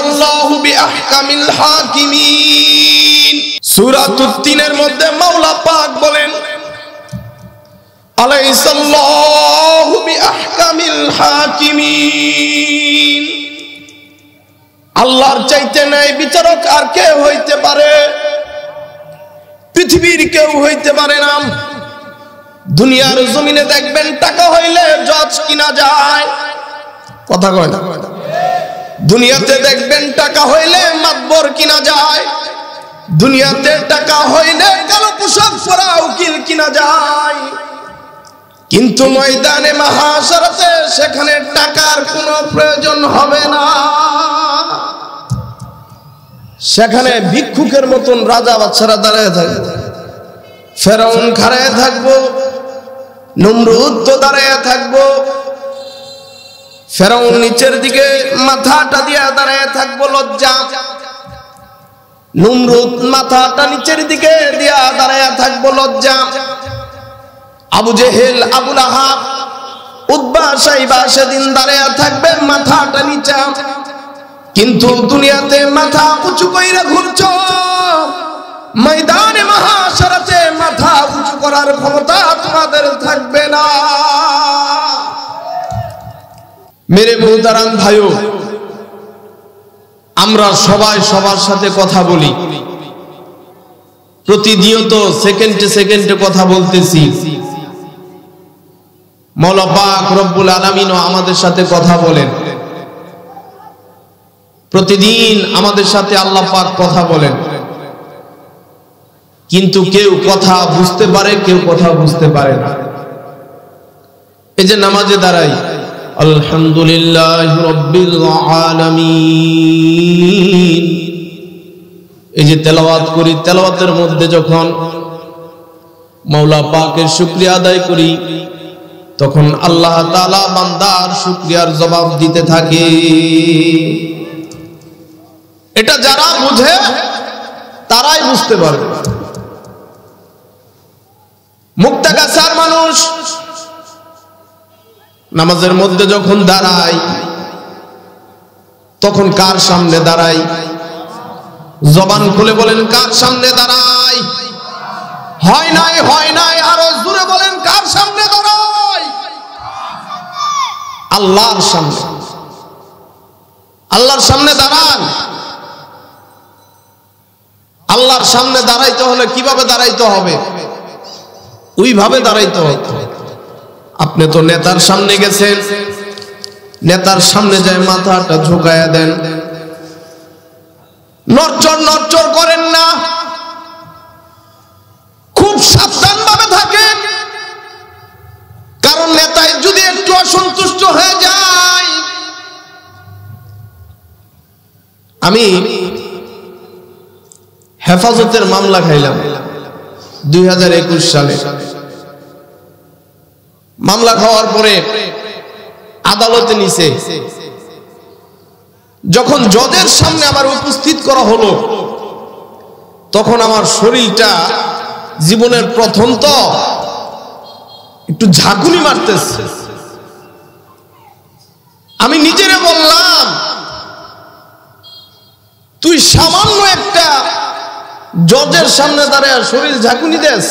আলাইসাল্লাহু বিআহকামিল হাকিমিন। সূরা তিনের মধ্যে মাওলা পাক বলেন আলাইসাল্লাহু বিআহকামিল হাকিমিন। আল্লাহর চাইতে ন্যায় বিচারক আর কে হইতে পারে? পৃথিবীর কেউ হইতে পারে না। দুনিয়ার জমিনে দেখবেন টাকা হইলে জজ কিনা যায়, কথা কয় না। দুনিয়াতে দেখবেন টাকা হইলে মাতবর কিনা যায়, দুনিয়াতে টাকা হইলে কালো পোশাক পরা উকিল কিনা যায়। কিন্তু ময়দানে মাহশারতে সেখানে টাকার কোনো প্রয়োজন হবে না। সেখানে ভিক্ষুকের মতন রাজা বাদশারা দাঁড়িয়ে থাকবে, ফেরাউন খাড়ায় থাকবো, নমরুদ তো দাঁড়িয়ে থাকবো। ফেরাউন নিচের দিকে মাথাটা দিয়ে দাঁড়িয়ে থাকবো লজ্জা, নমরুদ মাথাটা নিচের দিকে দিয়া দাঁড়িয়ে থাকবো লজ্জা। আবু জেহেল, আবু লাহাব, উতবা, সাইবা সেদিন দাঁড়িয়ে থাকবে মাথাটা নিচা। কিন্তু দুনিয়াতে মাথা উঁচু কইরা ঘুরছো, ময়দানে মাহশারতে মাথা উঁচু করার ক্ষমতা তোমাদের থাকবে না। মেরে মুহতারাম ভাইও, আমরা সবাই সবার সাথে কথা বলি, প্রতিনিয়ত সেকেন্ডে সেকেন্ডে কথা বলতেছি। মাওলা পাক রব্বুল আলামিনও আমাদের সাথে কথা বলেন, প্রতিদিন আমাদের সাথে আল্লাহ পাক কথা বলেন। কিন্তু কেউ কথা বুঝতে পারে, কেউ কথা বুঝতে পারে না। এই যে নামাজে দাঁড়াই, আলহামদুলিল্লাহি রাব্বিল আলামিন, এই যে তেলাওয়াত করি, তেলাওয়াতের মধ্যে যখন মাওলা পাকের শুকরিয়া আদায় করি, তখন আল্লাহ তাআলা বান্দার শুকরিয়ার জবাব দিতে থাকে। এটা যারা বুঝে তারাই বুঝতে পারবে। মুক্তাগাছার মানুষ নামাজের মধ্যে যখন দাঁড়ায়, তখন কার সামনে দাঁড়ায়? জবান খুলে বলেন কার সামনে দাঁড়ায়? হয় নাই, হয় নাই, আরো জোরে বলেন কার সামনে দাঁড়ায়? আল্লাহর সামনে। আল্লাহর সামনে দাঁড়ান। আল্লাহর সামনে দাঁড়াইতে হলে কিভাবে দাঁড়াইতে হবে? ওইভাবে দাঁড়াইতে হবে। আপনি তো নেতার সামনে গেছেন, নেতার সামনে যায় মাথাটা ঝুঁকায়া দেন, নড়চড় নড়চড় করেন না, খুব সাবধান ভাবে থাকেন। কারণ নেতায় যদি একটু অসন্তুষ্ট হয়ে যায়, আমি হেফাজতের মামলা খাইলাম 2021 সালে। মামলা খাওয়ার পরে আদালতে নিছে, যখন জজের সামনে আবার উপস্থিত করা হলো, তখন আমার শরীরটা জীবনের প্রথম তো একটু ঝাঁকুনি মারতেছে। আমি নিজেরে বললাম, তুই সামান্য একটা জজের সামনে দাঁড়ায় শরীর ঝাঁকুনি দেস,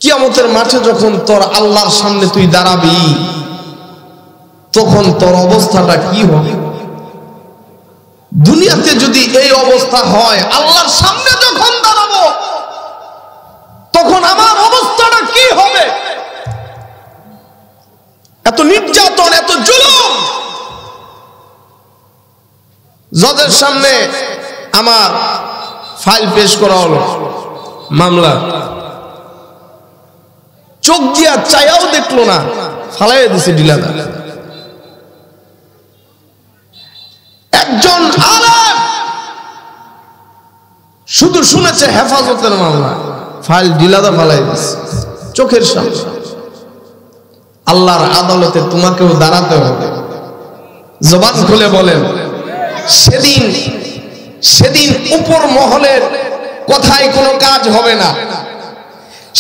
কিয়ামতের মাঠে যখন তোর আল্লাহর সামনে তুই দাঁড়াবি, তখন তোর অবস্থাটা কি হবে? দুনিয়াতে যদি এই অবস্থা হয়, আল্লাহর সামনে যখন দাঁড়াবো তখন আমার অবস্থাটা কি হবে? এত নির্যাতন, এত জুলুম। জজের সামনে আমার ফাইল পেশ করা হলো, মামলা। চোখ দিয়া চায়াও দেখলো না, ফালাই দিছে ডিলাদা। একজন আলেম শুধু শুনেছে হেফাজতের মামলা, ফাইল ডিলাদা ফালাই দিছে চোখের সামনে। আল্লাহর আদালতে তোমাকেও দাঁড়াতে হবে। জবান খুলে বলেন, সেদিন উপর মহলের কথায় কোনো কাজ হবে না,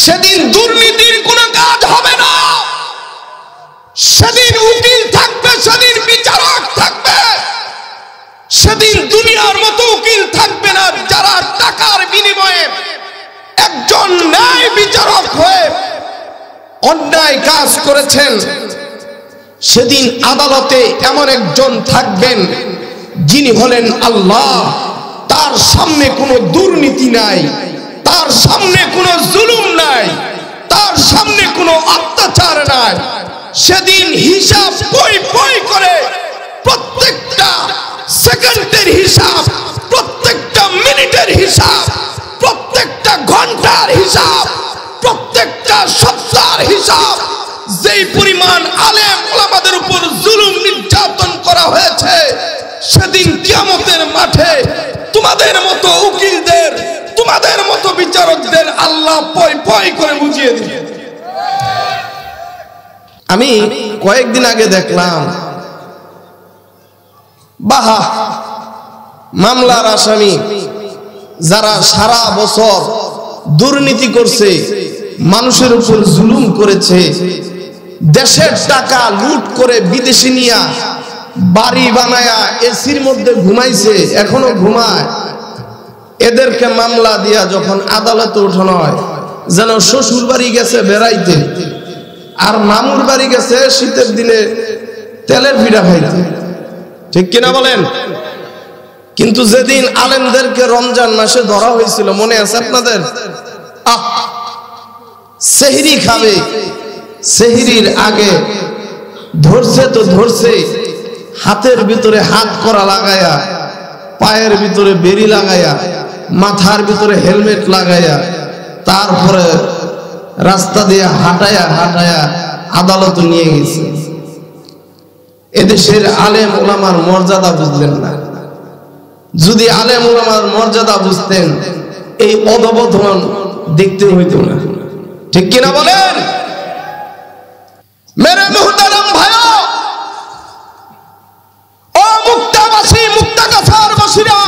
সেদিন দুর্নীতির কোনো কাজ হবে না, সেদিন উকিল থাকবে, সেদিন বিচারক থাকবে, দুনিয়ার মতো উকিল থাকবে না যারা টাকার বিনিময়ে একজন ন্যায় বিচারক হয়ে অন্যায় কাজ করেছেন। সেদিন আদালতে এমন একজন থাকবেন যিনি হলেন আল্লাহ। তার সামনে কোনো দুর্নীতি নাই, তার সামনে কোনো জুলুম নাই, তার সামনে কোনো অত্যাচার নাই। সেদিন হিসাব পই পই করে প্রত্যেকটা সেকেন্ডের হিসাব, প্রত্যেকটা মিনিটের হিসাব, প্রত্যেকটা ঘন্টার হিসাব, প্রত্যেকটা সপ্তাহের হিসাব। যেই পরিমাণ আলেম ওলামাদের উপর জুলুম নির্যাতন করা হয়েছে, সেদিন কিয়ামতের মাঠে তোমাদের মতো উকিলদের, তোমাদের মতো বিচারকদের আল্লাহ পয় পয় করে বুঝিয়ে দিবে। আমি কয়েকদিন আগে দেখলাম বাহা মামলার আসামি যারা সারা বছর দুর্নীতি করছে, মানুষের উপর জুলুম করেছে, দেশের টাকা লুট করে বিদেশে নিয়ে বাড়ি বানায়া এসির মধ্যে ঘুমাইছে, এখনো ঘুমায়, এদেরকে মামলা দিয়া যখন আদালতে ওঠানো হয় যেন শ্বশুর বাড়ি গেছে বেড়াইতে আর মামুর বাড়ি গেছে শীতের দিনে তেলের পিঠা খাইতে। ঠিক কিনা বলেন? কিন্তু যেদিন আলেমদেরকে রমজান মাসে ধরা হয়েছিল, মনে আছে আপনাদের? সেহরি খাবে, সেহরির আগে ধরছে তো ধরছে, হাতের ভিতরে হাত করা লাগায়া, পায়ের ভিতরে বেরি লাগায়া, মাথার ভিতরে হেলমেট লাগায়া, তারপরে রাস্তা দিয়ে হাঁটায়া হাঁটায়া আদালতে নিয়ে গেছে। এদেশের আলেম ওলামার মর্যাদা বুঝলেন না। যদি আলেম ওলামার মর্যাদা বুঝতেন এই অধপতন দেখতে হইতো না। ঠিক কিনা বলেন? মেরে মুহতারাম ভাইও, ও মুক্তাবাসী, মুক্তাগাছার বাসীরা,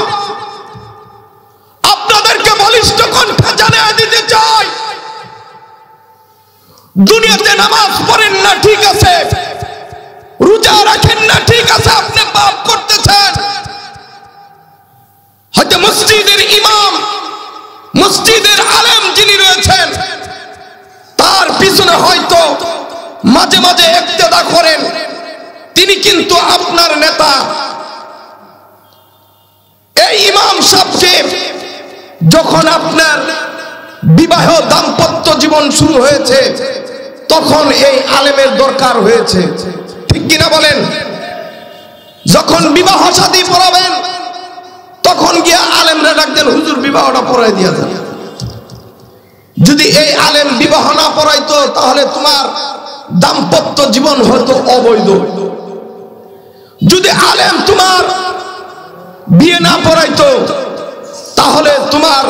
আপনাদেরকে বলিষ্ঠ কণ্ঠে জানিয়ে দিতে চাই, দুনিয়াতে নামাজ পড়েন না ঠিক আছে, রোজা রাখেন না ঠিক আছে, আপনি পাপ করতেছেন। হয়তো মসজিদের ইমাম, মসজিদের আলেম যিনি রয়েছেন, তার পিছনে হয়তো মাঝে মাঝে ইক্তেদা করেন, তিনি কিন্তু আপনার নেতা। এই ইমাম সাহেবকে যখন আপনার বিবাহ দাম্পত্য জীবন শুরু হয়েছে, তখন এই আলেমের দরকার হয়েছে। ঠিক কিনা বলেন? যখন বিবাহ শাদী পড়াবেন, তখন গিয়ে আলেমরা ডাকতেন, হুজুর বিবাহটা পড়াই দিয়া যান। যদি এই আলেম বিবাহ না পড়াইতো তাহলে তোমার দাম্পত্য জীবন হয়তো অবৈধ। যদি আলেম তোমার বিয়ে না পড়াইতো তাহলে তোমার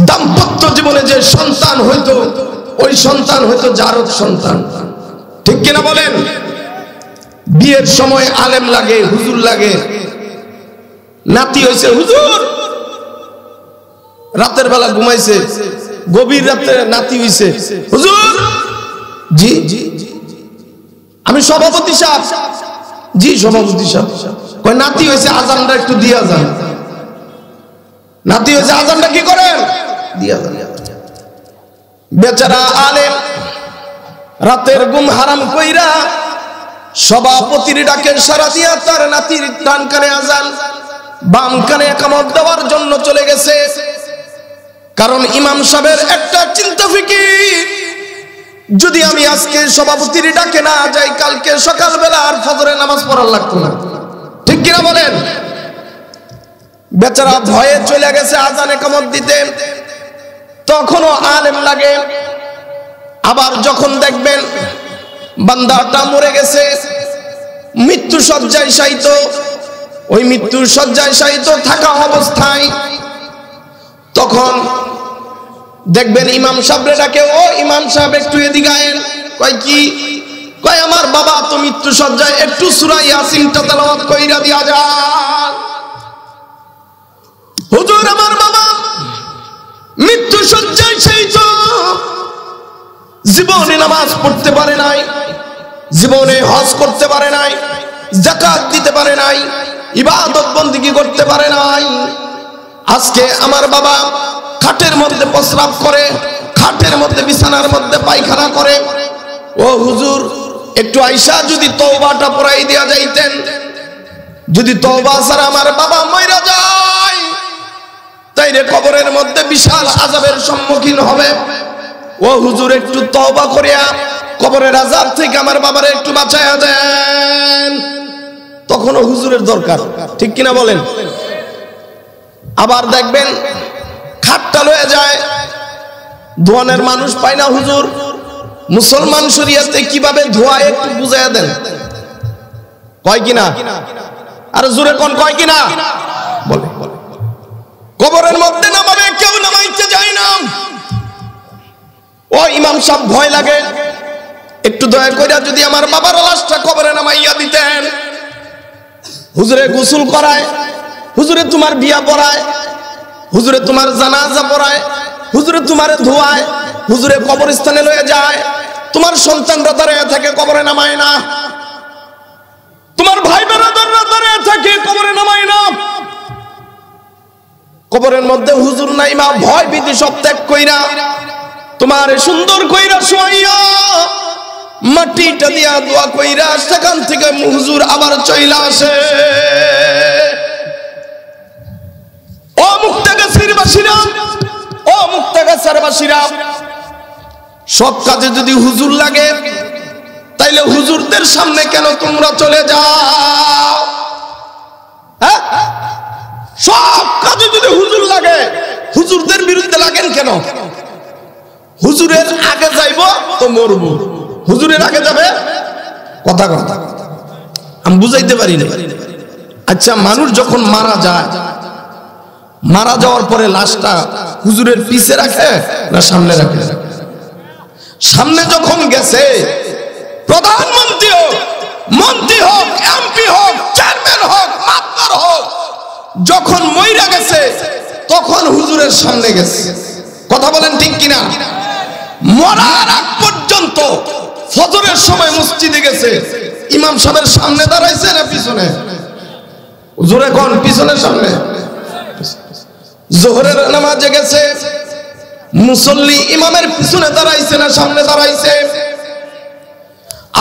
দাম্পত্য জীবনে যে সন্তান হইতো, ওই সন্তান হয়তো জারদ সন্তান। ঠিক কিনা বলেন? বিয়ের সময় আলেম লাগে, হুজুর লাগে। নাতি হয়েছে হুজুর, রাতের বেলা ঘুমাইছে, গভীর রাতে নাতি হয়েছে হুজুর। জি জি, আমি সভাপতি সাহেব। জি সভাপতি সাহেব। কয় নাতি হয়েছে, আজানটা একটু দিয়া যান। নাতি হয়েছে, আজানটা কি করেন? দিয়া যান। বেচারা আলেম রাতের ঘুম হারাম কইরা সভাপতির ডাকে সারা দিয়া তার নাতির ডান কানে আজান, বাম কানে একামত দেওয়ার জন্য চলে গেছে। কারণ ইমাম সাহেবের একটা চিন্তা ফিকির, যদি আমি আজকে সভাপতির ডাকে না যাই, কালকে সকালবেলা আর ফজরের নামাজ পড়ার লাগতো না। ঠিক কিনা বলেন? বেচারা ভয়ে চলে গেছে আজান একামত দিতে। তখনও আলেম লাগে। আবার যখন দেখবেন বান্দাটা মরে গেছে, মৃত্যু শয্যায় শায়িত, ওই মৃত্যুর শয্যায় শায়িত থাকা অবস্থায় তখন দেখবেন ইমাম সাহেব ডাকে, ও ইমাম সাহেব একটু এদিকে আয়েন। কয় কি? কয় আমার বাবা তো মৃত্যু শয্যায়, একটু সূরা ইয়াসিনটা তেলাওয়াত কইরা দিয়া যান। হুজুর আমার বাবা মৃত্যু শয্যায় শায়িত, জীবনে নামাজ পড়তে পারে নাই, জীবনে হজ করতে পারে নাই, যাকাত দিতে পারে নাই, ইবাদত বন্দেগী করতে পারে নাই। আজকে আমার বাবা খাটের মধ্যে প্রস্রাব করে, খাটের মধ্যে বিছানার মধ্যে পায়খানা করে। ও হুজুর, একটু আইসা যদি তওবাটা পড়াই দেয়া যাইতেন, যদি তওবা ছাড়া আমার বাবা মইরা যায় তাইলে কবরের মধ্যে বিশাল আযাবের সম্মুখীন হবে। ও হুজুর, একটু তওবা করিয়া কবরের আযাব থেকে আমার বাবারে একটু বাঁচায়া দেন। তখনও হুজুরের দরকার, ঠিক কিনা বলেন? আবার দেখবেন খাটটা লয়ে যায়, ধোয়ানের মানুষ পায় না। হুজুর, মুসলমান শরিয়াতে কিভাবে ধোয়া একটু বুঝাইয়া দেন। কয় কিনা? আরে জোরে কোন কয় কিনা? বলে কবরের মধ্যে নামাবে, কেউ নামাইতে যায় না। ও ইমাম সাহেব, ভয় লাগে, একটু দয়া কইরা যদি আমার বাবার লাশটা কবরে নামাইয়া দিতেন। হুজুরে গোসল করায়, হুজুরে তোমার বিয়া পড়ায়, হুজুরে তোমার জানাজা পড়ায়, হুজুরে তোমার ধোয়ায়, হুজুরে কবরস্থানে লয়ে যায়। তোমার সন্তানরা দাঁড়িয়ে থাকে, কবরে নামায় না। তোমার ভাই বেরাদাররা দাঁড়িয়ে থাকে, কবরে নামায় না। কবরের মধ্যে হুজুর নাই মা, ভয় ভীতি সব ত্যাগ কইরা তোমার সুন্দর কইরা শোয়াইয়া মাটিটা দিয়া দোয়া কইরা সেখান থেকে হুজুর আবার চইলা আসে। ও মুক্তাগাছার বাসীরা, ও মুক্তাগাছার বাসীরা, সব কাজে যদি হুজুর লাগে তাইলে হুজুরদের সামনে কেন তোমরা চলে যাও? হ্যাঁ, সব কাজে যদি হুজুর লাগে, হুজুরদের বিরুদ্ধে লাগেন কেন? হুজুরের আগে যাইব তো মরব, হুজুরের আগে যাবে। কথা কথা আমি বুঝাইতে পারি না। আচ্ছা, মানুষ যখন মারা যায়, মারা যাওয়ার পরে লাশটা হুজুরের পিছে রাখে না সামনে রাখে? সামনে যখন গেছে, প্রধানমন্ত্রী হোক, মন্ত্রী হোক, এমপি হোক, চেয়ারম্যান হোক, মাতবার হোক, যখন মইরা গেছে তখন হুজুরের সামনে গেছে। কথা বলেন ঠিক কিনা? মরার আগ পর্যন্ত ফজরের সময় মসজিদে গেছে, ইমাম সাহেবের সামনে দাঁড়াইছে না পিছনে? জোরে কোন, পিছনে সামনে? জোহরের নামাজে গেছে, মুসল্লি ইমামের পিছনে দাঁড়াইছে না সামনে দাঁড়াইছে?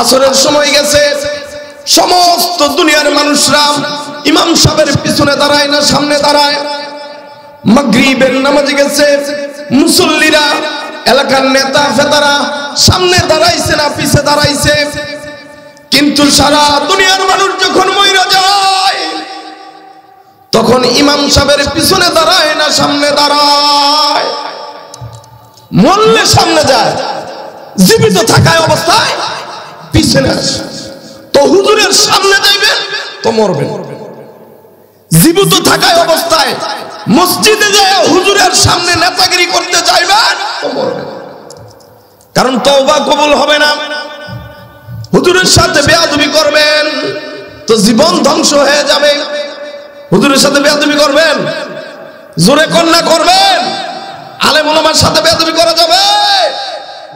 আসরের সময় গেছে, সমস্ত দুনিয়ার মানুষরা ইমাম সাহেবের পিছনে দাঁড়ায় না সামনে দাঁড়ায়? মাগরিবের নামাজে গেছে, মুসল্লিরা, এলাকার নেতা ফেতারা সামনে দাঁড়াইছে না পিছে দাঁড়াইছে? কিন্তু সারা দুনিয়ার মানুষ যখন মইরা যায় তখন ইমাম সাহেবের পিছনে দাঁড়ায় না সামনে দাঁড়ায়? মরলে সামনে যায়, জীবিত থাকায় অবস্থায় পিছনে আসে। তো হুজুরের সামনে যাইবেন তো মরবেন, জীবিত থাকায় অবস্থায় মসজিদে যায় হুজুরের সামনে নেতাগিরি করতে চাইবেন তো মরবেন। কারণ তওবা কবুল হবে না। হুজুরের সাথে বেয়াদবি করবেন তো জীবন ধ্বংস হয়ে যাবে। হুজুরের সাথে বেয়াদবি করবেন, জোরে কন্যা করবেন, আলেম ওলামার সাথে বেয়াদবি করা যাবে?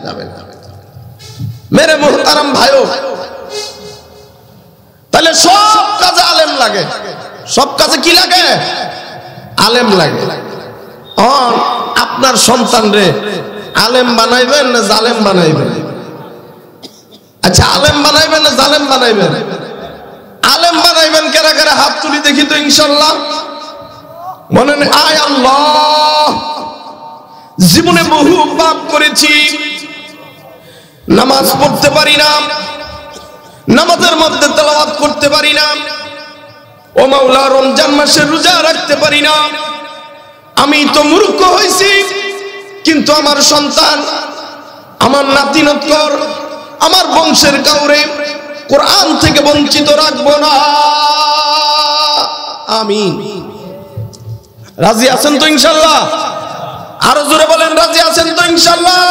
যাবে না। মেরে মুহতারাম ভাইও, তাহলে সব কাজে আলেম লাগে। সব কাজে কি লাগে? আলেম লাগে। আপনার সন্তান রে আলেম বানাইবেন না জালেম বানাইবেন? আচ্ছা, আলেম বানাইবেন না জালেম বানাইবেন? আলেম বানাইবেন কারা কারা? হাত তুলি দেখি তো ইনশাআল্লাহ। মনে নেই? আয় আল্লাহ, জীবনে বহু পাপ করেছি, নামাজ পড়তে পারি না, নামাজের মধ্যে তেলাওয়াত করতে পারি না, ও মাওলা রমজান মাসে রোজা রাখতে পারি না। আমি তো মূর্খ হয়েছি, কিন্তু আমার সন্তান, আমার নাতি নতর, আমার বংশের কাউরে কোরআন থেকে বঞ্চিত রাখবো না। আমিন। রাজি আছেন তো ইনশাআল্লাহ? আরো জোরে বলেন, রাজি আছেন তো ইনশাআল্লাহ?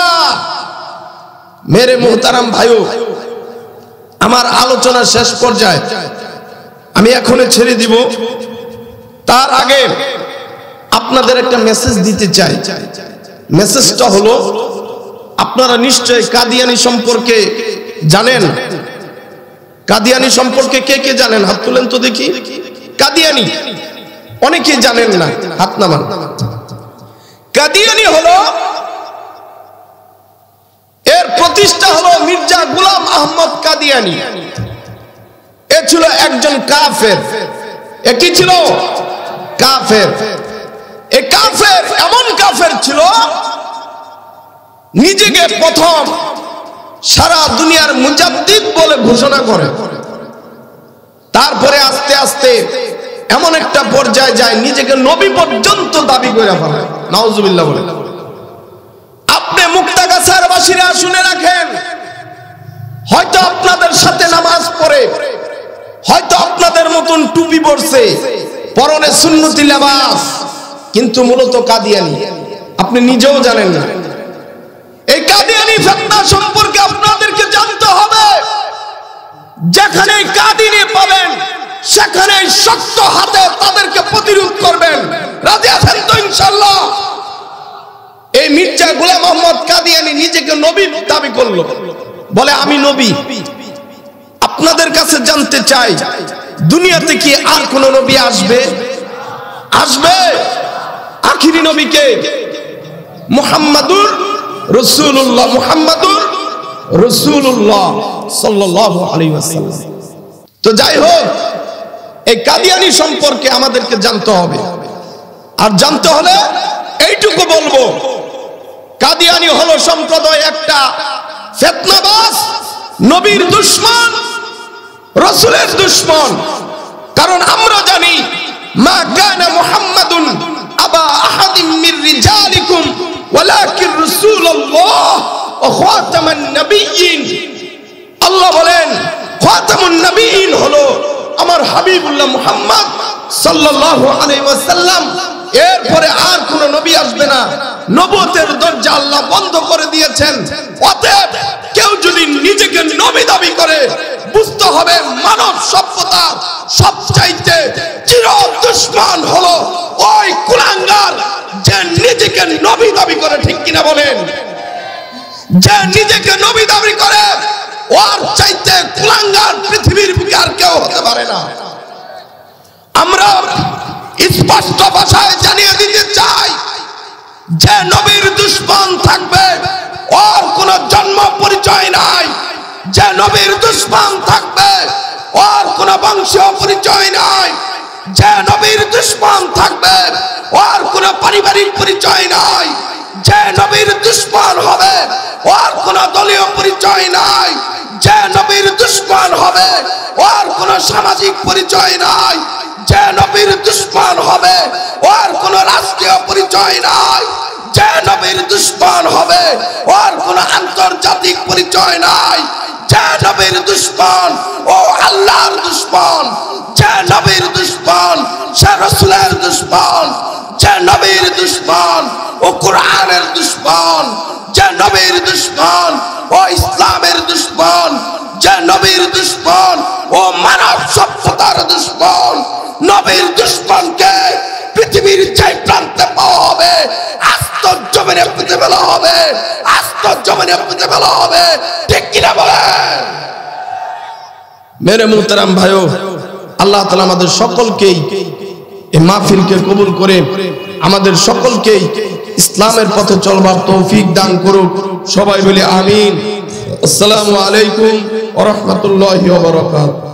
মেরে মুহতারাম ভাইও, আমার আলোচনা শেষ পর্যায়ে, আমি এখনই ছেড়ে দিব। তার আগে আপনাদের একটা মেসেজ দিতে চাই। মেসেজটা হলো, আপনারা নিশ্চয় কাদিয়ানি সম্পর্কে জানেন। কাদিয়ানি সম্পর্কে কে কে জানেন? হাত তুলেন তো দেখি। কাদিয়ানি অনেকে জানেন না, হাত নামান। কাদিয়ানি হলো, এর প্রতিষ্ঠা হলো মির্জা গোলাম আহমদ কাদিয়ানি। এ ছিল একজন কাফের। এ কি ছিল? কাফের। এ কাফের এমন কাফের ছিল, নিজেকে প্রথম সারা দুনিয়ার মুজাদ্দিদ বলে ঘোষণা করে। তারপরে আস্তে আস্তে এমন একটা পর্যায়ে যায় নিজেকে নবী পর্যন্ত দাবি করে ফেলে। নাউজুবিল্লাহ বলে। আপনি মুক্তাগাছার বাসীরা শুনে রাখেন, হয়তো আপনাদের সাথে নামাজ পড়ে, হয়তো আপনাদের মতন টুপি পরছে, পরনে সুন্নতি লেবাস, কিন্তু মূলত কাদিয়ানি। আপনি নিজেও জানেন না। এই কাদিয়ানি ফিতনা সম্পর্কে আপনাদেরকে জানতে হবে। যেখানে কাদিয়ানি পাবেন সেখানে শক্ত হাতে তাদেরকে প্রতিরোধ করবেন। রাজি আছেন তো ইনশাআল্লাহ? এই মির্জা গোলাম আহমদ কাদিয়ানি নিজেকে নবী দাবি করলো, বলে আমি নবী। আপনাদের কাছে জানতে চাই, দুনিয়াতে কি আর কোন নবী আসবে? আসবে? আখিরি নবীকে মুহাম্মাদুর রাসূলুল্লাহ, মুহাম্মাদুর রাসূলুল্লাহ সাল্লাল্লাহু আলাইহি ওয়াসাল্লাম। তো যাই হোক, এই কাদিয়ানি সম্পর্কে আমাদেরকে জানতে হবে। আর জানতে হলে এইটুকু বলবো, কাদিয়ানি হলো সম্প্রদায় একটা ফিতনাবাজ, নবীর দুশমন, রাসূলের দুশমন। কারণ আমরা জানি, মা কানা মুহাম্মাদুন আবা আহাদিম মির রিজালিকুম ওয়ালাকিন রাসূলুল্লাহ ওয়া খাতামান নবিয়্যিন। আল্লাহ বলেন খাতামুন নবিয়্যিন হলো আমার হাবিবুল্লাহ মুহাম্মদ সাল্লাল্লাহু আলাইহি ওয়াসাল্লাম। এরপরে আর কোন নবী আসবে না। নবুয়তের দরজা আল্লাহ বন্ধ করে দিয়েছেন। অতএব কেউ যদি নিজেকে নবী দাবি করে, বুঝতে হবে মানব সভ্যতার সবচাইতে চির দুশমন হলো ওই কুলাঙ্গার যে নিজেকে নবী দাবি করে। ঠিক কিনা বলেন? যে নিজেকে নবী দাবি করে, ওর চাইতে কুলাঙ্গার পৃথিবীর বুকে আর কেউ হতে পারে না। আমরা স্পষ্ট ভাষায় জানিয়ে দিতে চাই, যে নবীর দুশমন থাকবে ওর কোন জন্ম পরিচয় নাই। যে নবীর দুশমন থাকবে ওর কোন বংশীয় পরিচয় নাই। যে নবীর দুশমন থাকবে ওর কোন পারিবারিক পরিচয় নাই। যে নবীর দুশমন হবে ওর কোন দলীয় পরিচয় নাই। যে নবীর দুশমন হবে ওর কোন সামাজিক পরিচয় নাই। যে নবীর দুশমন হবে ওর কোন রাষ্ট্রীয় পরিচয় নাই। যে নবীর দুশমন হবে ওর কোন আন্তর্জাতিক পরিচয় নাই। যে নবীর দুশমন ও আল্লাহর দুশমন। যে নবীর দুশমন সে রাসূলের দুশমন। যে নবীর দুশমন ও কোরআনের দুশমন। যে নবীর দুশমন ও ইসলামের দুশমন। যে নবীর দুশমন ও মানব সভ্যতার দুশমন। নবীর দুশমনকে পৃথিবীর যে প্রান্তে পাওয়া হবে, আস্ত জমিনে পুঁতে ফেলা হবে, আস্ত জমিনে পুঁতে ফেলা হবে। ঠিক কিনা বলেন? মেরে মুহতারাম ভাইও, আল্লাহ তাআলা আমাদের সকলকেই এই মাহফিলকে কবুল করে আমাদের সকলকেই ইসলামের পথে চলবার তৌফিক দান করুক। সবাই বলি আমিন। আসসালামু আলাইকুম ওয়া রাহমাতুল্লাহি ওয়া বারাকাতুহু।